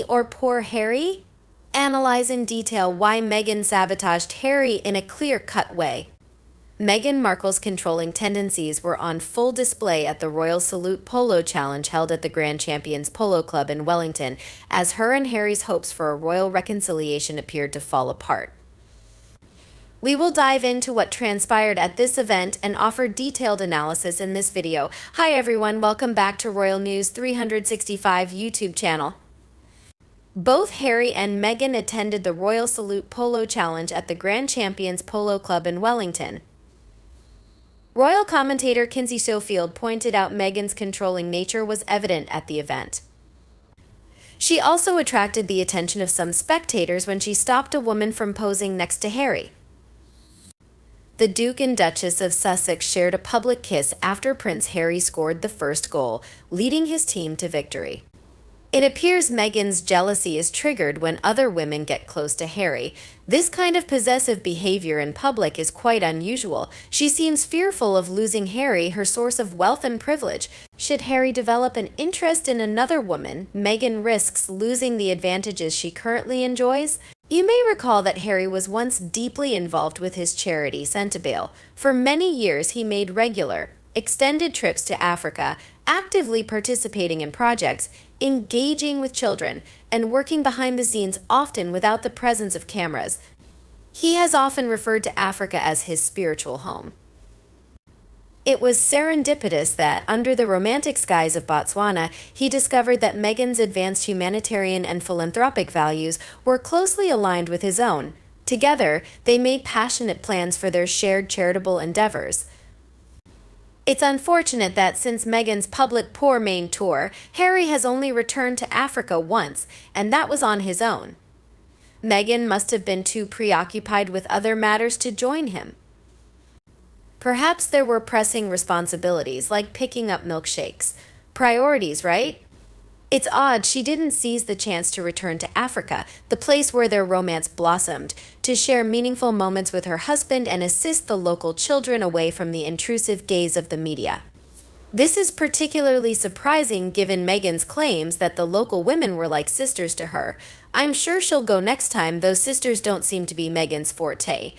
money or poor Harry? Analyze in detail why Meghan sabotaged Harry in a clear-cut way. Meghan Markle's controlling tendencies were on full display at the Royal Salute Polo Challenge held at the Grand Champions Polo Club in Wellington, as her and Harry's hopes for a royal reconciliation appeared to fall apart. We will dive into what transpired at this event and offer detailed analysis in this video. Hi everyone, welcome back to Royal News 365 YouTube channel. Both Harry and Meghan attended the Royal Salute Polo Challenge at the Grand Champions Polo Club in Wellington. Royal commentator Kinsey Schofield pointed out Meghan's controlling nature was evident at the event. She also attracted the attention of some spectators when she stopped a woman from posing next to Harry. The Duke and Duchess of Sussex shared a public kiss after Prince Harry scored the first goal, leading his team to victory. It appears Meghan's jealousy is triggered when other women get close to Harry. This kind of possessive behavior in public is quite unusual. She seems fearful of losing Harry, her source of wealth and privilege. Should Harry develop an interest in another woman, Meghan risks losing the advantages she currently enjoys. You may recall that Harry was once deeply involved with his charity, Centabale. For many years, he made regular, extended trips to Africa, actively participating in projects, engaging with children, and working behind the scenes, often without the presence of cameras. He has often referred to Africa as his spiritual home. It was serendipitous that, under the romantic skies of Botswana, he discovered that Meghan's advanced humanitarian and philanthropic values were closely aligned with his own. Together, they made passionate plans for their shared charitable endeavors. It's unfortunate that since Meghan's public poor main tour, Harry has only returned to Africa once, and that was on his own. Meghan must have been too preoccupied with other matters to join him. Perhaps there were pressing responsibilities like picking up milkshakes. Priorities, right? It's odd she didn't seize the chance to return to Africa, the place where their romance blossomed, to share meaningful moments with her husband and assist the local children away from the intrusive gaze of the media. This is particularly surprising given Meghan's claims that the local women were like sisters to her. I'm sure she'll go next time, though sisters don't seem to be Meghan's forte.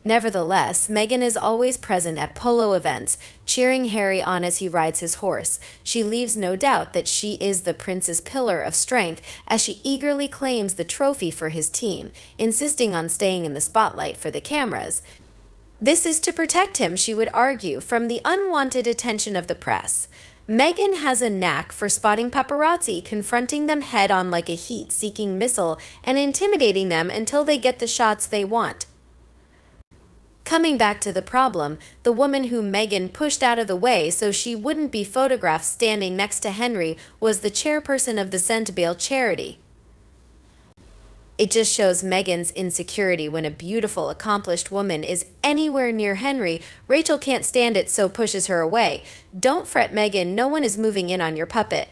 Nevertheless, Meghan is always present at polo events, cheering Harry on as he rides his horse. She leaves no doubt that she is the prince's pillar of strength as she eagerly claims the trophy for his team, insisting on staying in the spotlight for the cameras. This is to protect him, she would argue, from the unwanted attention of the press. Meghan has a knack for spotting paparazzi, confronting them head-on like a heat-seeking missile and intimidating them until they get the shots they want. Coming back to the problem, the woman whom Meghan pushed out of the way so she wouldn't be photographed standing next to Henry was the chairperson of the Centabale charity. It just shows Meghan's insecurity when a beautiful, accomplished woman is anywhere near Henry. Rachel can't stand it, so pushes her away. Don't fret, Meghan, no one is moving in on your puppet.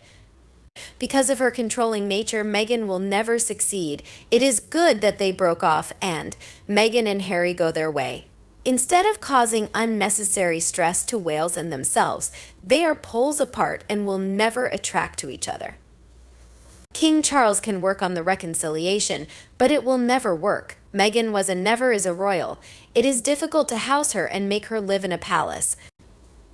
Because of her controlling nature, Meghan will never succeed. It is good that they broke off and Meghan and Harry go their way. Instead of causing unnecessary stress to Wales and themselves, they are poles apart and will never attract to each other. King Charles can work on the reconciliation, but it will never work. Meghan was and never is a royal. It is difficult to house her and make her live in a palace.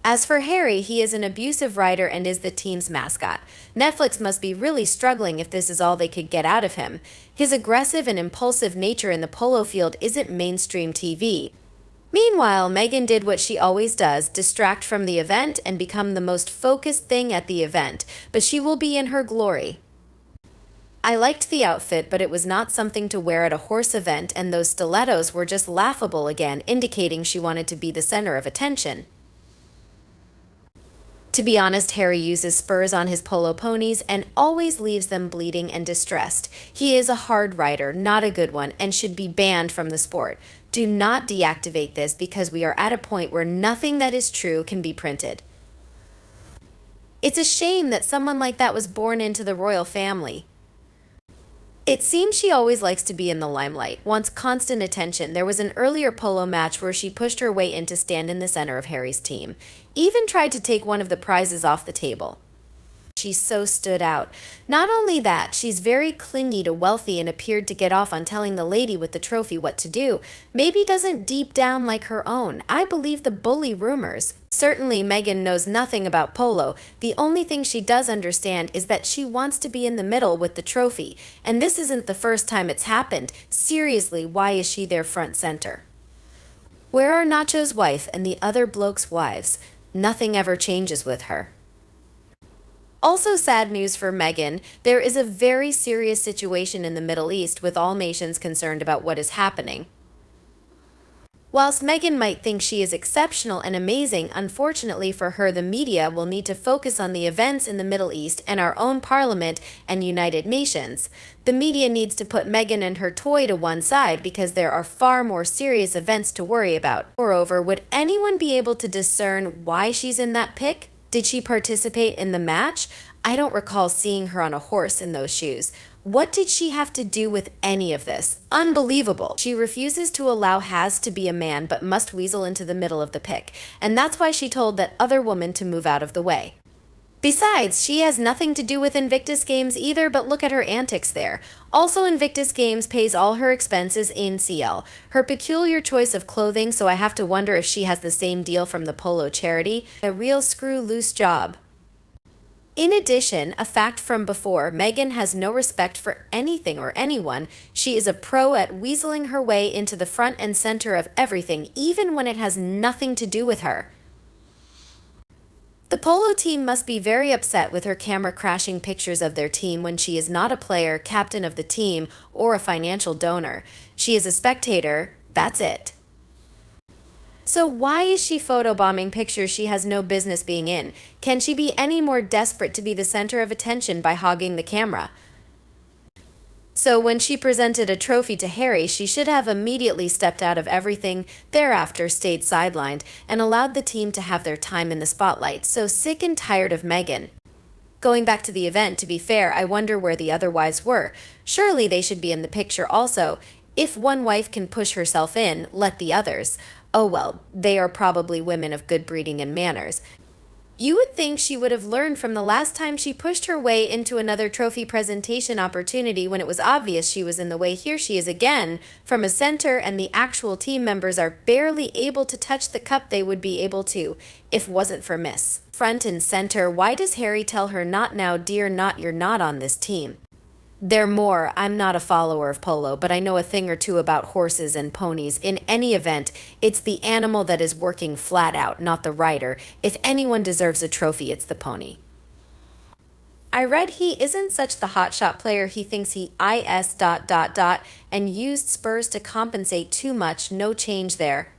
As for Harry, he is an abusive writer and is the team's mascot. Netflix must be really struggling if this is all they could get out of him. His aggressive and impulsive nature in the polo field isn't mainstream TV. Meanwhile, Meghan did what she always does, distract from the event and become the most focused thing at the event, but she will be in her glory. I liked the outfit, but it was not something to wear at a horse event, and those stilettos were just laughable again, indicating she wanted to be the center of attention. To be honest, Harry uses spurs on his polo ponies and always leaves them bleeding and distressed. He is a hard rider, not a good one, and should be banned from the sport. Do not deactivate this because we are at a point where nothing that is true can be printed. It's a shame that someone like that was born into the royal family. It seems she always likes to be in the limelight, wants constant attention. There was an earlier polo match where she pushed her way in to stand in the center of Harry's team, even tried to take one of the prizes off the table. She so stood out. Not only that, she's very clingy to wealthy and appeared to get off on telling the lady with the trophy what to do. Maybe doesn't deep down like her own. I believe the bully rumors. Certainly, Meghan knows nothing about polo. The only thing she does understand is that she wants to be in the middle with the trophy. And this isn't the first time it's happened. Seriously, why is she there front center? Where are Nacho's wife and the other blokes' wives? Nothing ever changes with her. Also sad news for Meghan, there is a very serious situation in the Middle East with all nations concerned about what is happening. Whilst Meghan might think she is exceptional and amazing, unfortunately for her, the media will need to focus on the events in the Middle East and our own Parliament and United Nations. The media needs to put Meghan and her toy to one side because there are far more serious events to worry about. Moreover, would anyone be able to discern why she's in that pic? Did she participate in the match? I don't recall seeing her on a horse in those shoes. What did she have to do with any of this? Unbelievable. She refuses to allow Has to be a man but must weasel into the middle of the pic, and that's why she told that other woman to move out of the way. Besides, she has nothing to do with Invictus Games either, but look at her antics there. Also, Invictus Games pays all her expenses in CL. Her peculiar choice of clothing, so I have to wonder if she has the same deal from the polo charity. A real screw-loose job. In addition, a fact from before, Meghan has no respect for anything or anyone. She is a pro at weaseling her way into the front and center of everything, even when it has nothing to do with her. The polo team must be very upset with her camera crashing pictures of their team when she is not a player, captain of the team, or a financial donor. She is a spectator, that's it. So why is she photobombing pictures she has no business being in? Can she be any more desperate to be the center of attention by hogging the camera? So when she presented a trophy to Harry, she should have immediately stepped out of everything, thereafter stayed sidelined, and allowed the team to have their time in the spotlight. So sick and tired of Meghan. Going back to the event, to be fair, I wonder where the other wives were. Surely they should be in the picture also. If one wife can push herself in, let the others. Oh well, they are probably women of good breeding and manners. You would think she would have learned from the last time she pushed her way into another trophy presentation opportunity when it was obvious she was in the way. Here she is again, from a center, and the actual team members are barely able to touch the cup they would be able to, if wasn't for Miss. Front and center, why does Harry tell her not now, dear, not you're not on this team? I'm not a follower of polo, but I know a thing or two about horses and ponies. In any event, it's the animal that is working flat out, not the rider. If anyone deserves a trophy, it's the pony. I read he isn't such the hotshot player he thinks he is ... and used Spurs to compensate too much, no change there.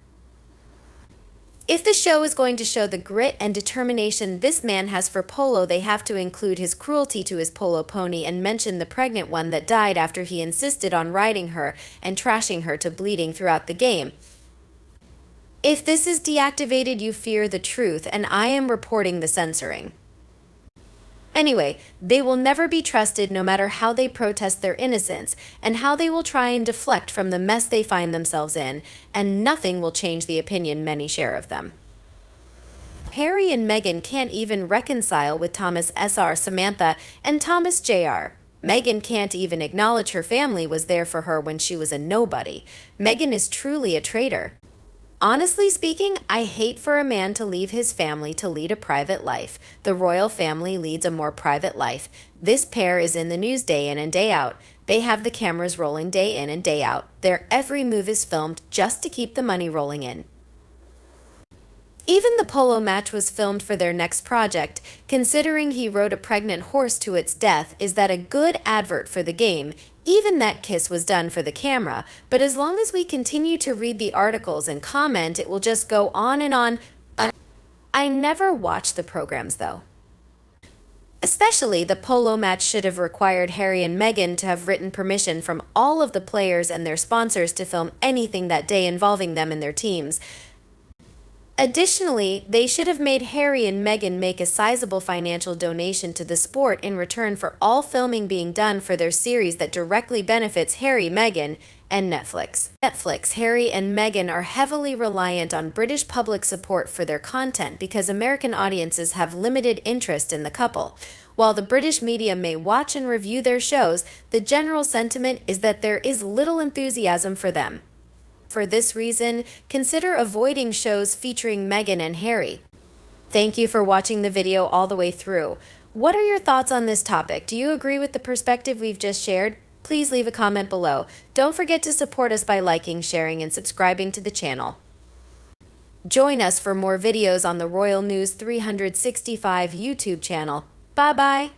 If the show is going to show the grit and determination this man has for polo, they have to include his cruelty to his polo pony and mention the pregnant one that died after he insisted on riding her and trashing her to bleeding throughout the game. If this is deactivated, you fear the truth, and I am reporting the censoring. Anyway, they will never be trusted no matter how they protest their innocence and how they will try and deflect from the mess they find themselves in, and nothing will change the opinion many share of them. Harry and Meghan can't even reconcile with Thomas Sr., Samantha, and Thomas Jr. Meghan can't even acknowledge her family was there for her when she was a nobody. Meghan is truly a traitor. Honestly speaking, I hate for a man to leave his family to lead a private life. The royal family leads a more private life. This pair is in the news day in and day out. They have the cameras rolling day in and day out. Their every move is filmed just to keep the money rolling in. Even the polo match was filmed for their next project. Considering he rode a pregnant horse to its death, is that a good advert for the game? Even that kiss was done for the camera, but as long as we continue to read the articles and comment, it will just go on and on. I never watch the programs though. Especially the polo match should have required Harry and Meghan to have written permission from all of the players and their sponsors to film anything that day involving them and their teams. Additionally, they should have made Harry and Meghan make a sizable financial donation to the sport in return for all filming being done for their series that directly benefits Harry, Meghan, and Netflix. Harry and Meghan are heavily reliant on British public support for their content because American audiences have limited interest in the couple. While the British media may watch and review their shows, the general sentiment is that there is little enthusiasm for them. For this reason, consider avoiding shows featuring Meghan and Harry. Thank you for watching the video all the way through. What are your thoughts on this topic? Do you agree with the perspective we've just shared? Please leave a comment below. Don't forget to support us by liking, sharing, and subscribing to the channel. Join us for more videos on the Royal News 365 YouTube channel. Bye-bye.